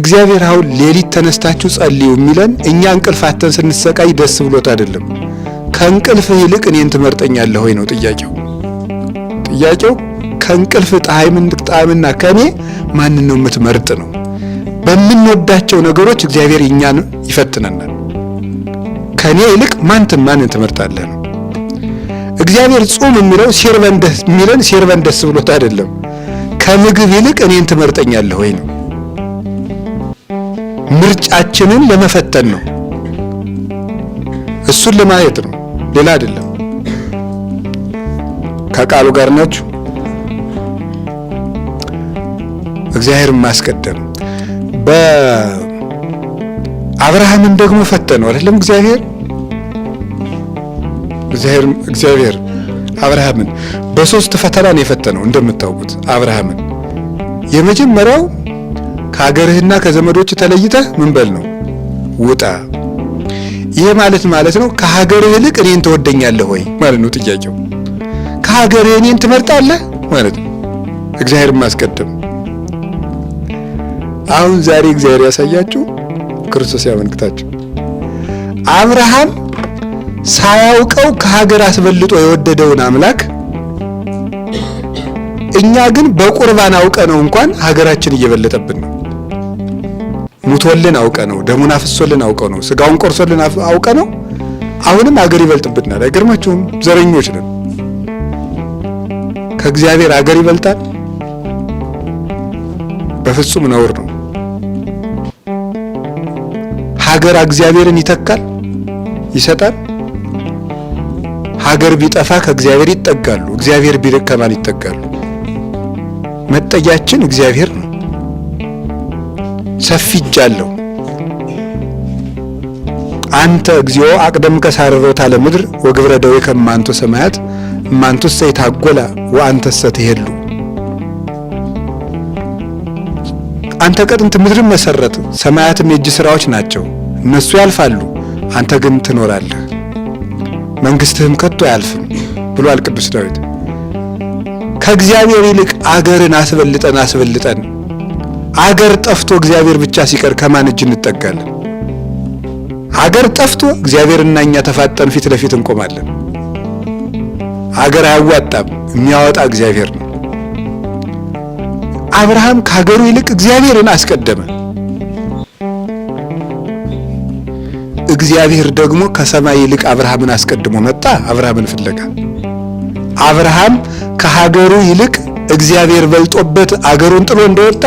እግዚአብሔር አሁን ሌሊት ተነስታችሁ ጸልዩ የሚለን እኛ እንቅልፋተን ስንሰቃይ ደስ ብሎት አይደለም። ከእንቅልፍ ይልቅ እኔን ትመርጠኛለህ ወይ ነው ጥያቄው። ከእንቅልፍ ጣዕምና ከኔ ማንን ነው የምትመርጥ ነው። በምንወዳቸው ነገሮች እግዚአብሔር እኛን ይፈትነናል። ከኔ ይልቅ ማንን ትመርጣለህ ነው። እግዚአብሔር ጾም የሚለው ሲርበን ደስ ብሎት አይደለም። ከምግብ ይልቅ እኔን ትመርጠኛለህ ወይ ነው። ምርጫችንን ለመፈተን ነው። እሱን ለማየት ነው፣ ሌላ አይደለም። ከቃሉ ጋር ናችሁ። እግዚአብሔርን ማስቀደም በአብርሃምን ደግሞ ፈተነው አይደለም? እግዚአብሔር አብርሃምን በሶስት ፈተና ነው የፈተነው። እንደምታውቁት አብርሃምን የመጀመሪያው ከሀገርህና ከዘመዶች ተለይተህ ምን በል ነው ውጣ። ይሄ ማለት ነው ከሀገርህ ይልቅ እኔን ትወደኛለህ ወይ ማለት ነው ጥያቄው። ከሀገርህ እኔን ትመርጣለህ ማለት ነው። እግዚአብሔርን ማስቀደም። አሁን ዛሬ እግዚአብሔር ያሳያችሁ፣ ክርስቶስ ያመልክታችሁ። አብርሃም ሳያውቀው ከሀገር አስበልጦ የወደደውን አምላክ እኛ ግን በቁርባን አውቀነው እንኳን ሀገራችን እየበለጠብን ነው። ሙቶልን አውቀነው፣ ደሙን አፍሶልን አውቀነው፣ ስጋውን ቆርሶልን አውቀነው አሁንም ሀገር ይበልጥብናል። አይገርማችሁም? ዘረኞች ነን። ከእግዚአብሔር ሀገር ይበልጣል? በፍጹም ነውር ነው። ሀገር እግዚአብሔርን ይተካል? ይሰጣል? ሀገር ቢጠፋ ከእግዚአብሔር ይጠጋሉ፣ እግዚአብሔር ቢርቅ ከማን ይጠጋሉ? መጠጊያችን እግዚአብሔር ነው። ሰፊ እጅ አለው። አንተ እግዚኦ አቅደምከ ሳረሮታ ለምድር ወግብረ ደዌ ከማንቶ ሰማያት ማንቶሰ ይታጎላ ወአንተሰ ትሄሉ። አንተ ቀጥንት ምድርን መሰረት፣ ሰማያትም የእጅ ስራዎች ናቸው። እነሱ ያልፋሉ፣ አንተ ግን ትኖራለህ፣ መንግስትህም ከቶ አያልፍም ብሏል ቅዱስ ዳዊት። ከእግዚአብሔር ይልቅ አገርን አስበልጠን አገር ጠፍቶ እግዚአብሔር ብቻ ሲቀር ከማን እጅ እንጠጋለን? አገር ጠፍቶ እግዚአብሔርና እኛ ተፋጠን ፊት ለፊት እንቆማለን። አገር አያዋጣም፣ የሚያወጣ እግዚአብሔር ነው። አብርሃም ከሀገሩ ይልቅ እግዚአብሔርን አስቀደመ። እግዚአብሔር ደግሞ ከሰማይ ይልቅ አብርሃምን አስቀድሞ መጣ። አብርሃምን ፍለጋ አብርሃም ከሀገሩ ይልቅ እግዚአብሔር በልጦበት አገሩን ጥሎ እንደወጣ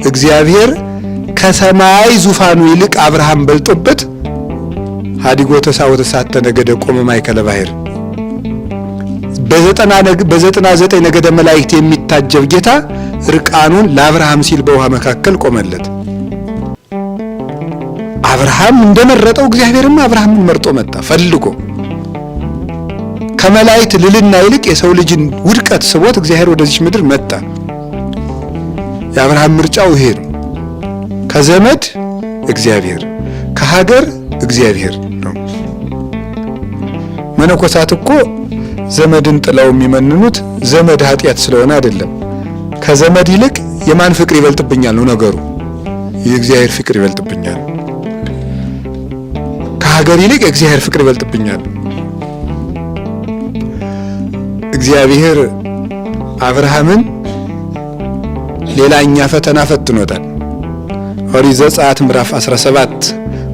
እግዚአብሔር ከሰማይ ዙፋኑ ይልቅ አብርሃም በልጦበት ሀዲጎ ተሳወተ ሳተ ነገደ ቆመ ማእከለ ባሕር በ99 ነገደ መላእክት የሚታጀብ ጌታ ርቃኑን ለአብርሃም ሲል በውሃ መካከል ቆመለት። አብርሃም እንደመረጠው እግዚአብሔርም አብርሃምን መርጦ መጣ ፈልጎ። ከመላእክት ልልና ይልቅ የሰው ልጅን ውድቀት ስቦት እግዚአብሔር ወደዚህ ምድር መጣ። የአብርሃም ምርጫው ይሄ ነው። ከዘመድ እግዚአብሔር፣ ከሀገር እግዚአብሔር ነው። መነኮሳት እኮ ዘመድን ጥለው የሚመንኑት ዘመድ ኃጢአት ስለሆነ አይደለም። ከዘመድ ይልቅ የማን ፍቅር ይበልጥብኛል ነው ነገሩ። የእግዚአብሔር ፍቅር ይበልጥብኛል። ከሀገር ይልቅ የእግዚአብሔር ፍቅር ይበልጥብኛል። እግዚአብሔር አብርሃምን ሌላኛ ፈተና ፈትኖታል። ኦሪት ዘጸአት ምዕራፍ 17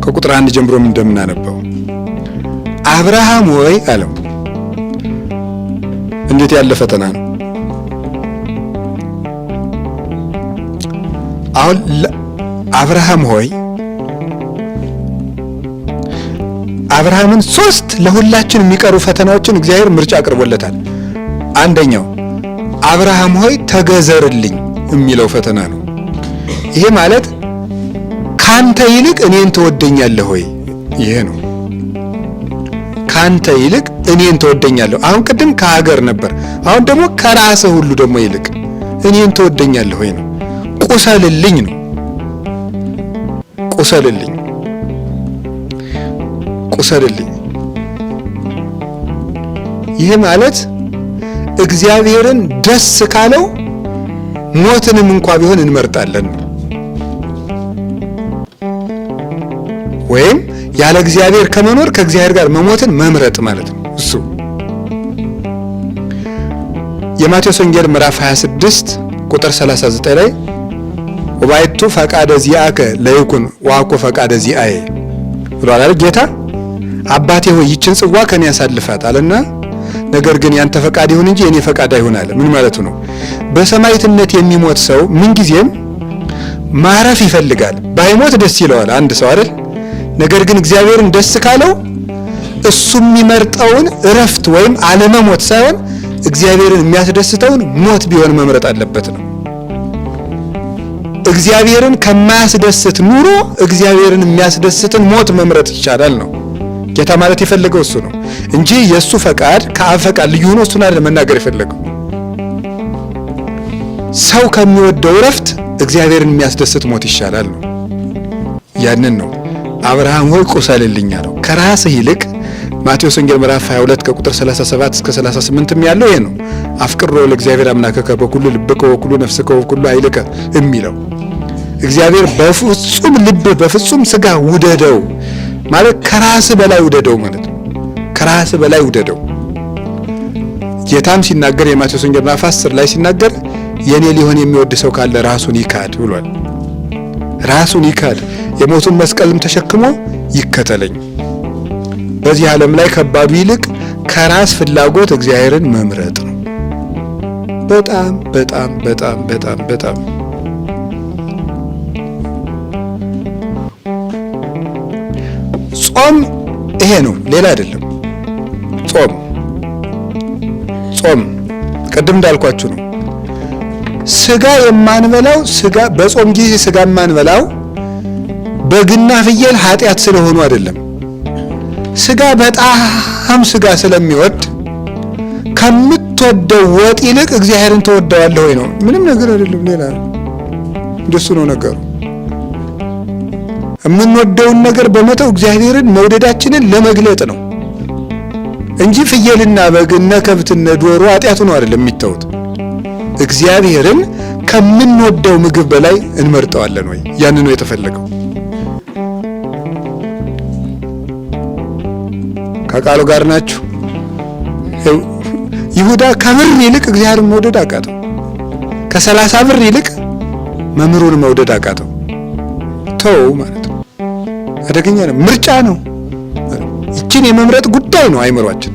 ከቁጥር 1 ጀምሮም እንደምናነበው አብርሃም ሆይ አለው። እንዴት ያለ ፈተና ነው! አሁን አብርሃም ሆይ አብርሃምን ሶስት ለሁላችን የሚቀሩ ፈተናዎችን እግዚአብሔር ምርጫ አቅርቦለታል። አንደኛው አብርሃም ሆይ ተገዘርልኝ የሚለው ፈተና ነው። ይሄ ማለት ካንተ ይልቅ እኔን ትወደኛለህ ሆይ፣ ይሄ ነው። ካንተ ይልቅ እኔን ትወደኛለህ። አሁን ቅድም ከሀገር ነበር፣ አሁን ደግሞ ከራስህ ሁሉ ደግሞ ይልቅ እኔን ትወደኛለህ ሆይ ነው። ቁሰልልኝ ነው። ቁሰልልኝ። ይህ ማለት እግዚአብሔርን ደስ ካለው ሞትንም እንኳን ቢሆን እንመርጣለን። ወይም ያለ እግዚአብሔር ከመኖር ከእግዚአብሔር ጋር መሞትን መምረጥ ማለት ነው። እሱ የማቴዎስ ወንጌል ምዕራፍ 26 ቁጥር 39 ላይ ወባይቱ ፈቃደ ዚአከ ለይኩን ወአኮ ፈቃደ ዚአየ ብሏል አይደል ጌታ። አባቴ ሆይ ይችን ጽዋ ከኔ ያሳልፋት አለና ነገር ግን ያንተ ፈቃድ ይሁን እንጂ የኔ ፈቃድ አይሁን አለ። ምን ማለቱ ነው? በሰማዕትነት የሚሞት ሰው ምንጊዜም ማረፍ ይፈልጋል። ባይሞት ደስ ይለዋል አንድ ሰው አይደል? ነገር ግን እግዚአብሔርን ደስ ካለው እሱ የሚመርጠውን እረፍት ወይም አለመሞት ሳይሆን እግዚአብሔርን የሚያስደስተውን ሞት ቢሆን መምረጥ አለበት ነው። እግዚአብሔርን ከማያስደስት ኑሮ እግዚአብሔርን የሚያስደስትን ሞት መምረጥ ይቻላል ነው ጌታ ማለት የፈለገው እሱ ነው እንጂ የእሱ ፈቃድ ከአብ ፈቃድ ልዩ ሆኖ እሱን አይደለም መናገር የፈለገው። ሰው ከሚወደው እረፍት እግዚአብሔርን የሚያስደስት ሞት ይሻላል ነው። ያንን ነው አብርሃም ሆይ ቁሰልልኝ አለው። ከራስህ ይልቅ ማቴዎስ ወንጌል ምዕራፍ 22 ከቁጥር 37 እስከ 38 ያለው ይሄ ነው። አፍቅሮ ለእግዚአብሔር አምላከከ በኩሉ ልብከ ወኩሉ ነፍስከ ወኩሉ ኃይልከ የሚለው እግዚአብሔር በፍጹም ልብ በፍጹም ስጋ ውደደው ማለት ከራስ በላይ ውደደው ማለት ነው። ከራስ በላይ ውደደው። ጌታም ሲናገር የማቴዎስ ወንጌል ምዕራፍ 10 ላይ ሲናገር የኔ ሊሆን የሚወድ ሰው ካለ ራሱን ይካድ ብሏል። ራሱን ይካድ የሞቱን መስቀልም ተሸክሞ ይከተለኝ። በዚህ ዓለም ላይ ከባዱ ይልቅ ከራስ ፍላጎት እግዚአብሔርን መምረጥ ነው። በጣም በጣም በጣም በጣም በጣም ጾም ይሄ ነው፣ ሌላ አይደለም። ጾም ቅድም እንዳልኳችሁ ነው። ስጋ የማንበላው ስጋ በጾም ጊዜ ስጋ የማንበላው በግና ፍየል ኃጢአት ስለሆኑ አይደለም። ስጋ በጣም ስጋ ስለሚወድ ከምትወደው ወጥ ይልቅ እግዚአብሔርን ተወደዋለህ ወይ ነው። ምንም ነገር አይደለም፣ ሌላ እንደሱ ነው ነገሩ። የምንወደውን ነገር በመተው እግዚአብሔርን መውደዳችንን ለመግለጥ ነው እንጂ ፍየልና በግ እነ ከብት እነ ዶሮ ኃጢአቱ ነው አይደለም የሚተውት። እግዚአብሔርን ከምንወደው ምግብ በላይ እንመርጠዋለን ወይ? ያን ነው የተፈለገው። ከቃሉ ጋር ናችሁ። ይሁዳ ከብር ይልቅ እግዚአብሔርን መውደድ አቃተው። ከ30 ብር ይልቅ መምህሩን መውደድ አቃተው። ተው ማለት ነው። አደገኛ ነው። ምርጫ ነው። ይችን የመምረጥ ጉዳይ ነው አይምሯችን።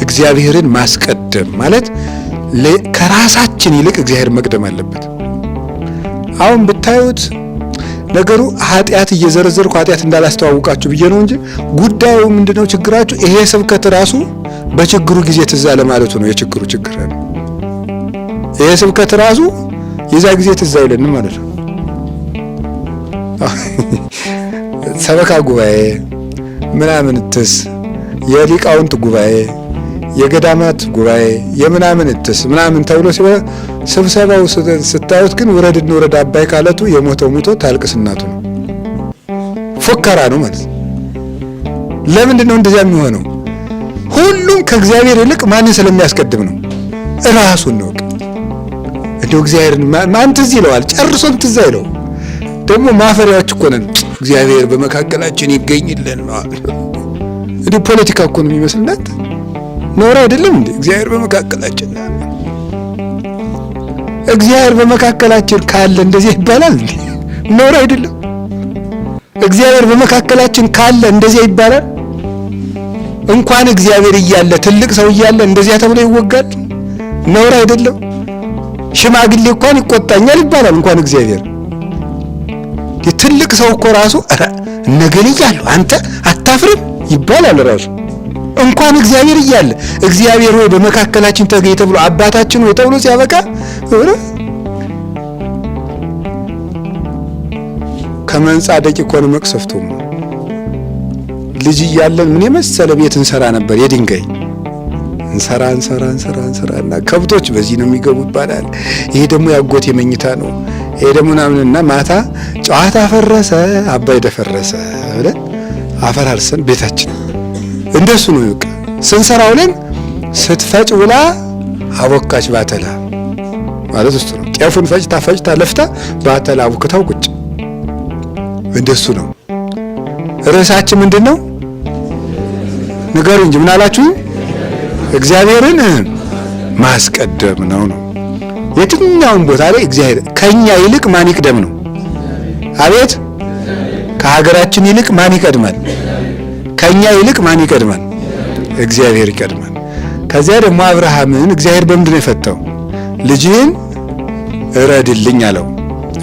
እግዚአብሔርን ማስቀደም ማለት ከራሳችን ይልቅ እግዚአብሔር መቅደም አለበት። አሁን ብታዩት ነገሩ ኃጢአት እየዘረዘርኩ ኃጢአት እንዳላስተዋውቃችሁ ብዬ ነው እንጂ ጉዳዩ ምንድነው? ችግራችሁ ይሄ ስብከት ራሱ በችግሩ ጊዜ ትዝ አለ ማለቱ ነው። የችግሩ ችግር ነው። ይሄ ስብከት ራሱ የዛ ጊዜ ትዝ አይለንም ማለት ነው። ሰበካ ጉባኤ ምናምን ትስ የሊቃውንት ጉባኤ የገዳማት ጉባኤ የምናምን ትስ ምናምን ተብሎ ስብሰባው ስታዩት ግን ውረድ እንውረድ አባይ ካለቱ የሞተው ሙቶ ታልቅስ እናቱ ነው። ፉከራ ነው ማለት ነው። ለምንድን ነው እንደዚያ የሚሆነው? ሁሉም ከእግዚአብሔር ይልቅ ማንን ስለሚያስቀድም ነው? ራሱን ነው። እንደው እግዚአብሔርን ማን ትዝ ይለዋል? ጨርሶም ትዝ አይለው። ደግሞ ማፈሪያዎች እኮ ነን። እግዚአብሔር በመካከላችን ይገኝልን ማለት እንዴ ፖለቲካ እኮ ነው የሚመስልናት። ኖር አይደለም እንዴ? እግዚአብሔር በመካከላችን እግዚአብሔር በመካከላችን ካለ እንደዚህ ይባላል እንዴ? ኖር አይደለም? እግዚአብሔር በመካከላችን ካለ እንደዚህ ይባላል? እንኳን እግዚአብሔር እያለ ትልቅ ሰው እያለ እንደዚያ ተብሎ ይወጋል? ኖር አይደለም? ሽማግሌ እንኳን ይቆጣኛል ይባላል እንኳን እግዚአብሔር። ትልቅ ሰው እኮ ራሱ እነገሌ እያሉ አንተ አታፍርም ይባላል ራሱ። እንኳን እግዚአብሔር እያለ እግዚአብሔር ሆይ በመካከላችን ተገኝ ተብሎ አባታችን ሆይ ተብሎ ሲያበቃ ከመንጻደቅ እኮ ነው መቅሰፍቱም። ልጅ እያለን ምን የመሰለ ቤት እንሰራ ነበር። የድንጋይ እንሰራና ከብቶች በዚህ ነው የሚገቡ ይባላል። ይሄ ደግሞ ያጎቴ መኝታ ነው። ይሄ ደግሞ ምናምንና ማታ ጨዋታ ፈረሰ አባይ ደፈረሰ ብለን አፈራርሰን ቤታችን እንደሱ ነው ይወቅ ስንሰራው ለን ስትፈጭ ውላ አቦካች ባተላ ማለት እሱ ነው። ጤፉን ፈጭታ ለፍታ ባተላ አቡክታው ቁጭ እንደሱ ነው። ርዕሳችን ምንድን ነው? ንገሩ እንጂ ምን አላችሁ? እግዚአብሔርን ማስቀደም ነው። የትኛውም ቦታ ላይ እግዚአብሔር ከኛ ይልቅ ማን ይቅደም ነው? አቤት! ከሀገራችን ይልቅ ማን ይቀድማል? ከኛ ይልቅ ማን ይቀድማል? እግዚአብሔር ይቀድማል። ከዚያ ደግሞ አብርሃምን እግዚአብሔር በምንድን ነው የፈታው? ልጅህን እረድልኝ አለው።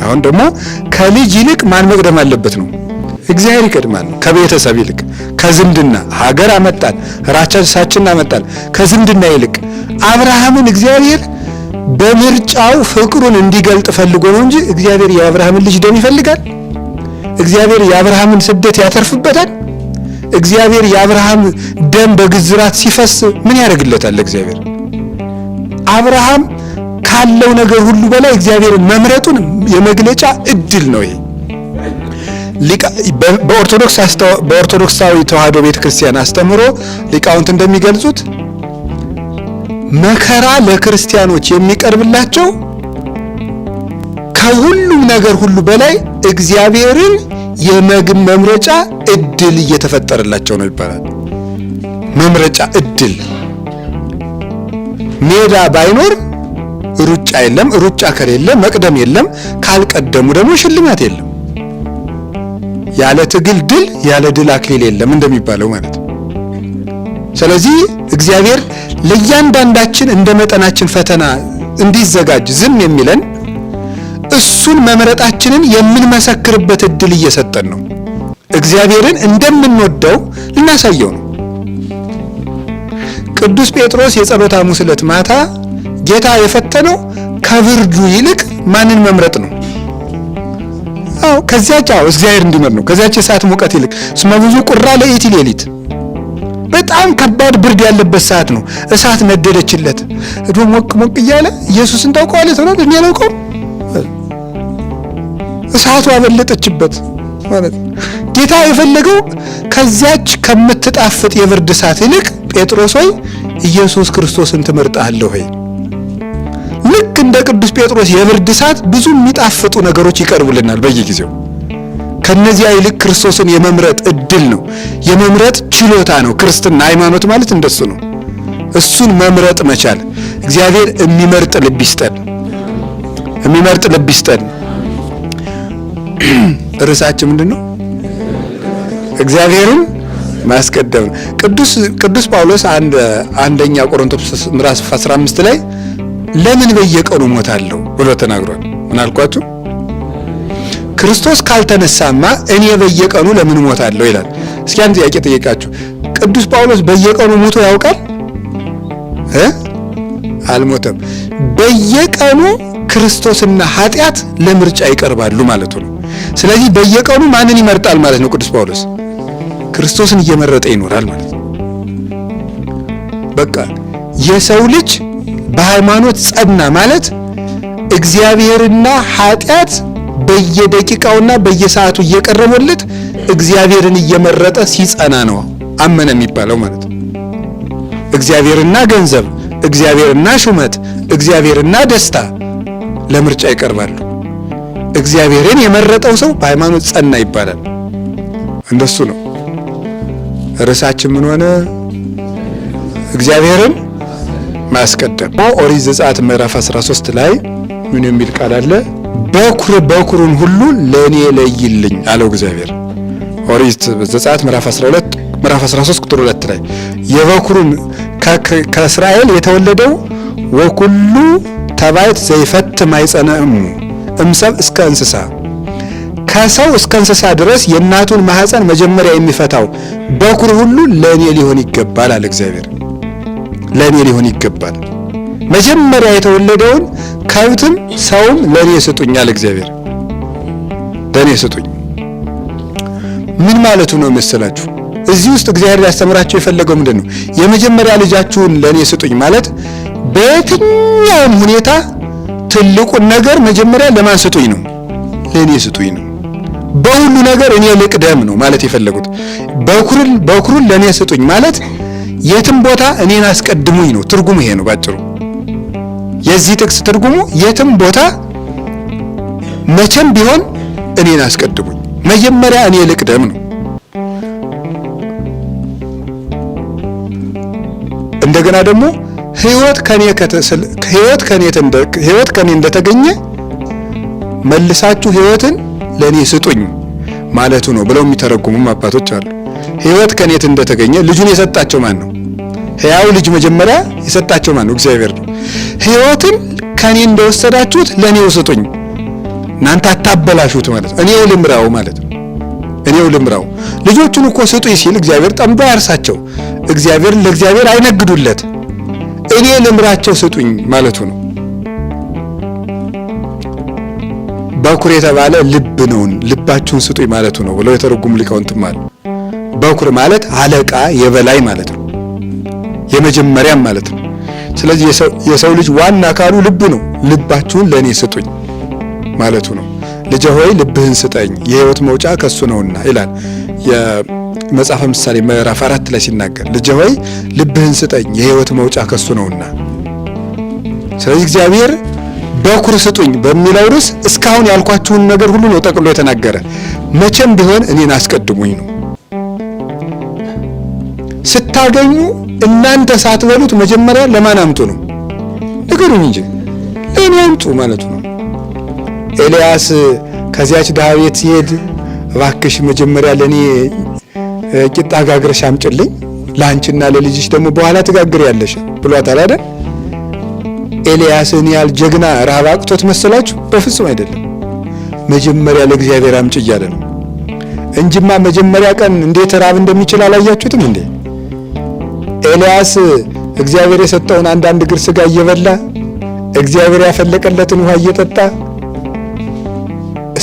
አሁን ደግሞ ከልጅ ይልቅ ማን መቅደም አለበት ነው? እግዚአብሔር ይቀድማል። ከቤተሰብ ይልቅ፣ ከዝምድና ሀገር አመጣን፣ ራሳችንን አመጣን። ከዝምድና ይልቅ አብርሃምን እግዚአብሔር በምርጫው ፍቅሩን እንዲገልጥ ፈልጎ ነው እንጂ እግዚአብሔር የአብርሃምን ልጅ ደም ይፈልጋል? እግዚአብሔር የአብርሃምን ስደት ያተርፍበታል? እግዚአብሔር የአብርሃም ደም በግዝራት ሲፈስ ምን ያደርግለታል? እግዚአብሔር አብርሃም ካለው ነገር ሁሉ በላይ እግዚአብሔርን መምረጡን የመግለጫ እድል ነው። ይሄ በኦርቶዶክሳዊ ተዋሕዶ ቤተክርስቲያን አስተምሮ ሊቃውንት እንደሚገልጹት መከራ ለክርስቲያኖች የሚቀርብላቸው ከሁሉም ነገር ሁሉ በላይ እግዚአብሔርን የመምረጫ እድል እየተፈጠረላቸው ነው ይባላል። መምረጫ እድል። ሜዳ ባይኖር ሩጫ የለም፣ ሩጫ ከሌለ መቅደም የለም፣ ካልቀደሙ ደግሞ ሽልማት የለም። ያለ ትግል ድል፣ ያለ ድል አክሊል የለም እንደሚባለው ማለት ነው። ስለዚህ እግዚአብሔር ለእያንዳንዳችን እንደ መጠናችን ፈተና እንዲዘጋጅ ዝም የሚለን እሱን መምረጣችንን የምንመሰክርበት እድል እየሰጠን ነው። እግዚአብሔርን እንደምንወደው ልናሳየው ነው። ቅዱስ ጴጥሮስ የጸሎተ ሐሙስ ዕለት ማታ ጌታ የፈተነው ከብርዱ ይልቅ ማንን መምረጥ ነው? ከዚያች እግዚአብሔር እንዲመር ነው። ከዚያች የሰዓት ሙቀት ይልቅ እስመ ብዙ ቁራ ለኢቲ ሌሊት፣ በጣም ከባድ ብርድ ያለበት ሰዓት ነው። እሳት ነደደችለት እዶ ሞቅ ሞቅ እያለ ኢየሱስን ታውቀዋለህ ተብሏል። እኔ አላውቀውም። እሳቱ አበለጠችበት ማለት ጌታ የፈለገው ከዚያች ከምትጣፍጥ የብርድ እሳት ይልቅ ጴጥሮስ ሆይ ኢየሱስ ክርስቶስን ትመርጣለህ ሆይ። ልክ እንደ ቅዱስ ጴጥሮስ የብርድ እሳት ብዙ የሚጣፍጡ ነገሮች ይቀርቡልናል በየጊዜው። ከነዚያ ይልቅ ክርስቶስን የመምረጥ እድል ነው፣ የመምረጥ ችሎታ ነው። ክርስትና ሃይማኖት ማለት እንደሱ ነው። እሱን መምረጥ መቻል። እግዚአብሔር የሚመርጥ ልብ ይስጠን፣ የሚመርጥ ልብ ይስጠን። ርዕሳችን ምንድን ነው? እግዚአብሔርን ማስቀደም ነው። ቅዱስ ጳውሎስ አንደኛ ቆሮንቶስ ምዕራፍ 15 ላይ ለምን በየቀኑ ሞታለሁ ብሎ ተናግሯል። ምን አልኳችሁ? ክርስቶስ ካልተነሳማ እኔ በየቀኑ ለምን ሞታለሁ ይላል። እስኪ አንድ ጥያቄ ጠይቃችሁ፣ ቅዱስ ጳውሎስ በየቀኑ ሞቶ ያውቃል? አልሞተም። በየቀኑ ክርስቶስና ኃጢአት ለምርጫ ይቀርባሉ ማለቱ ነው። ስለዚህ በየቀኑ ማንን ይመርጣል ማለት ነው? ቅዱስ ጳውሎስ ክርስቶስን እየመረጠ ይኖራል ማለት ነው። በቃ የሰው ልጅ በሃይማኖት ጸና ማለት እግዚአብሔርና ኃጢአት በየደቂቃውና በየሰዓቱ እየቀረበለት እግዚአብሔርን እየመረጠ ሲጸና ነው አመነ የሚባለው ማለት ነው። እግዚአብሔርና ገንዘብ፣ እግዚአብሔርና ሹመት፣ እግዚአብሔርና ደስታ ለምርጫ ይቀርባሉ። እግዚአብሔርን የመረጠው ሰው በሃይማኖት ጸና ይባላል። እንደሱ ነው። ርዕሳችን ምን ሆነ? እግዚአብሔርን ማስቀደም። ኦሪት ዘጸአት ምዕራፍ 13 ላይ ምን የሚል ቃል አለ? በኩሩን ሁሉ ለእኔ ለይልኝ አለው እግዚአብሔር። ኦሪት ዘጸአት ምዕራፍ 13 ቁጥር 2 ላይ የበኩሩን ከእስራኤል የተወለደው ወኩሉ ተባይት ዘይፈት ማይጸነ እምሰብ እስከ እንስሳ፣ ከሰው እስከ እንስሳ ድረስ የእናቱን ማህፀን መጀመሪያ የሚፈታው በኩር ሁሉ ለእኔ ሊሆን ይገባል አለ እግዚአብሔር። ለእኔ ሊሆን ይገባል። መጀመሪያ የተወለደውን ከብትም ሰውም ለእኔ ስጡኝ አለ እግዚአብሔር። ለእኔ ስጡኝ ምን ማለቱ ነው መሰላችሁ? እዚህ ውስጥ እግዚአብሔር ሊያስተምራቸው የፈለገው ምንድን ነው? የመጀመሪያ ልጃችሁን ለእኔ ስጡኝ ማለት በየትኛውም ሁኔታ ትልቁን ነገር መጀመሪያ ለማን ስጡኝ ነው? ለእኔ ስጡኝ ነው። በሁሉ ነገር እኔ ልቅደም ነው ማለት የፈለጉት። በኩሩን ለእኔ ስጡኝ ማለት የትም ቦታ እኔን አስቀድሙኝ ነው። ትርጉሙ ይሄ ነው ባጭሩ። የዚህ ጥቅስ ትርጉሙ የትም ቦታ መቼም ቢሆን እኔን አስቀድሙኝ፣ መጀመሪያ እኔ ልቅደም ነው። እንደገና ደግሞ ሕይወት ከኔ እንደተገኘ መልሳችሁ ሕይወትን ለኔ ስጡኝ ማለቱ ነው ብለው የሚተረጉሙም አባቶች አሉ። ሕይወት ከኔ እንደተገኘ ልጁን የሰጣቸው ማን ነው? ሕያው ልጅ መጀመሪያ የሰጣቸው ማን ነው? እግዚአብሔር ነው። ሕይወትን ከኔ እንደወሰዳችሁት ለኔው ስጡኝ፣ እናንተ አታበላሹት ማለት ነው። እኔው ልምራው ማለት ነው። እኔው ልምራው። ልጆቹን እኮ ስጡኝ ሲል እግዚአብሔር ጠምዶ ያርሳቸው፣ ለእግዚአብሔር አይነግዱለት፣ እኔ ልምራቸው ስጡኝ ማለቱ ነው። በኩር የተባለ ልብ ነው፣ ልባችሁን ስጡኝ ማለቱ ነው ብለው የተረጉሙ ሊቃውንትም አሉ። በኩር ማለት አለቃ የበላይ ማለት ነው፣ የመጀመሪያም ማለት ነው። ስለዚህ የሰው ልጅ ዋና አካሉ ልቡ ነው። ልባችሁን ለኔ ስጡኝ ማለቱ ነው። ልጄ ሆይ ልብህን ስጠኝ የሕይወት መውጫ ከሱ ነውና ይላል የመጽሐፈ ምሳሌ ምዕራፍ 4 ላይ ሲናገር፣ ልጄ ሆይ ልብህን ስጠኝ የሕይወት መውጫ ከሱ ነውና። ስለዚህ እግዚአብሔር በኩር ስጡኝ በሚለው ርዕስ እስካሁን ያልኳችሁን ነገር ሁሉ ነው ጠቅሎ የተናገረ። መቼም ቢሆን እኔን አስቀድሙኝ ነው። ስታገኙ እናንተ ሳትበሉት መጀመሪያ ለማን አምጡ ነው? ንገሩኝ እንጂ ለእኔ አምጡ ማለቱ ነው። ኤልያስ ከዚያች ድሃ ቤት ሲሄድ እባክሽ መጀመሪያ ለኔ ቂጣ ጋግረሽ አምጪልኝ፣ ለአንቺና ለልጅሽ ደግሞ በኋላ ትጋግሪያለሽ ብሏታል አይደል? ኤልያስን ያህል ጀግና ረሃብ አቅቶት መሰላችሁ? በፍጹም አይደለም። መጀመሪያ ለእግዚአብሔር አምጪ እያለ ነው እንጂማ መጀመሪያ ቀን እንዴት ረሃብ እንደሚችል አላያችሁትም እንዴ? ኤልያስ እግዚአብሔር የሰጠውን አንዳንድ እግር ስጋ እየበላ እግዚአብሔር ያፈለቀለትን ውሃ እየጠጣ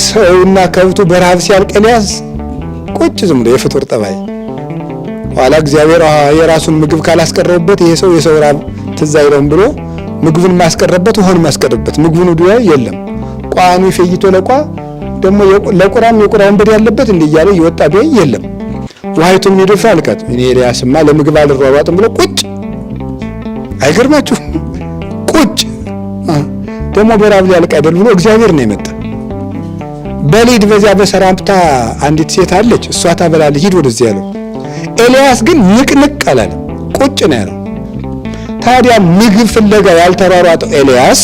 ሰውና ከብቱ በረሃብ ሲያልቅ ኤልያስ ቁጭ ዝም ብሎ የፍጡር ጠባይ። ኋላ እግዚአብሔር የራሱን ምግብ ካላስቀረበበት ይሄ ሰው የሰው ረሃብ ትዝ አይለውም ብሎ ምግቡን ማስቀረበት ውሃን ማስቀረበት ምግቡን ወዲያ የለም ቋኑ ይፈይቶ ለቋ ደግሞ ለቁራም የቁራውን በድ ያለበት እንደ እያለ ይወጣ ቢይ የለም ውሃይቱም ይደፋ አልቀት። እኔ ኤልያስማ ለምግብ አልሯሯጥም ብሎ ቁጭ። አይገርማችሁ? ቁጭ ደግሞ በራብ ሊያልቅ አይደል ብሎ እግዚአብሔር ነው የመጣ። በሊድ በዚያ በሰራምታ አንዲት ሴት አለች፣ እሷ ታበላለች፣ ሂድ ወደዚያ ያለው። ኤልያስ ግን ንቅንቅ አላለም፣ ቁጭ ነው ያለው። ታዲያ ምግብ ፍለጋ ያልተሯሯጠው ኤልያስ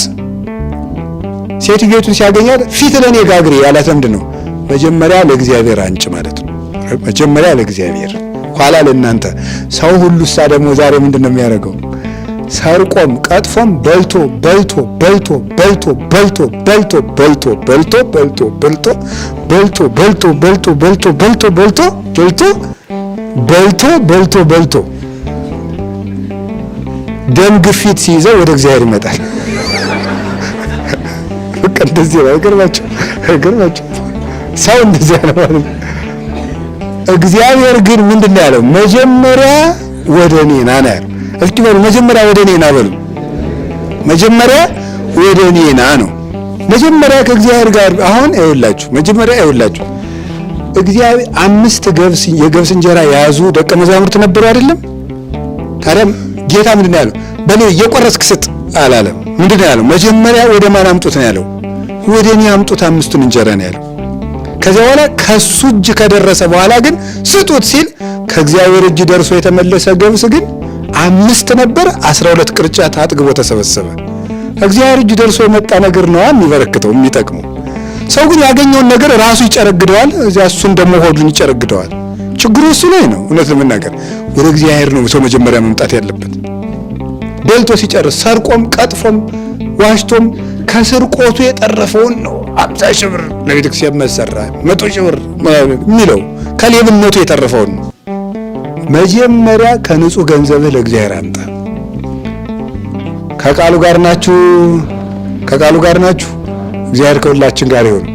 ሴትዮቱን ሲያገኛት ፊት ለኔ ጋግሪ ያላት ምንድን ነው? መጀመሪያ ለእግዚአብሔር አንጭ ማለት ነው። መጀመሪያ ለእግዚአብሔር ኋላ ለእናንተ። ሰው ሁሉሳ ደግሞ ዛሬ ምንድን ነው የሚያደርገው? ሰርቆም ቀጥፎም በልቶ በልቶ በልቶ በልቶ በልቶ በልቶ በልቶ በልቶ በልቶ በልቶ በልቶ በልቶ በልቶ በልቶ በልቶ በልቶ በልቶ በልቶ በልቶ ደም ግፊት ሲይዘው ወደ እግዚአብሔር ይመጣል። በቃ እንደዚህ ነው። አይገርማችሁ? ሰው እንደዚህ ነው ማለት። እግዚአብሔር ግን ምንድን ነው ያለው? መጀመሪያ ወደ እኔ ና ነው ያለው። እስኪ በሉ መጀመሪያ ወደ እኔ ና በሉ። መጀመሪያ ወደ እኔ ና ነው። መጀመሪያ ከእግዚአብሔር ጋር አሁን መጀመሪያ እግዚአብሔር 5 የገብስ እንጀራ የያዙ ደቀ መዛሙርት ነበሩ አይደለም? ታዲያ ጌታ ምንድን ነው ያለው? በኔ እየቆረስክ ስጥ አላለም። ምንድን ነው ያለው? መጀመሪያ ወደ ማን አምጡት ነው ያለው? ወደ እኔ አምጡት 5ቱን እንጀራ ነው ያለው። ከዚያ በኋላ ከሱ እጅ ከደረሰ በኋላ ግን ስጡት ሲል ከእግዚአብሔር እጅ ደርሶ የተመለሰ ገብስ ግን 5 ነበር። 12 ቅርጫት አጥግቦ ተሰበሰበ። እግዚአብሔር እጅ ደርሶ የመጣ ነገር ነው የሚበረክተው የሚጠቅመው። ሰው ግን ያገኘውን ነገር ራሱ ይጨረግደዋል፣ እዚያ እሱን ደግሞ ሆዱን ይጨረግደዋል። ችግሩ እሱ ላይ ነው። እውነት ለመናገር ወደ እግዚአብሔር ነው ሰው መጀመሪያ መምጣት ያለበት። በልቶ ሲጨርስ ሰርቆም ቀጥፎም ዋሽቶም ከስርቆቱ የጠረፈውን ነው 50 ሺህ ብር ለቤተክርስቲያን መሰራ 100 ሺህ ብር የሚለው ከሌብነቱ የተረፈውን ነው። መጀመሪያ ከንጹህ ገንዘብህ ለእግዚአብሔር አምጣ። ከቃሉ ጋር ናችሁ? እግዚአብሔር ከሁላችን ጋር ይሁን።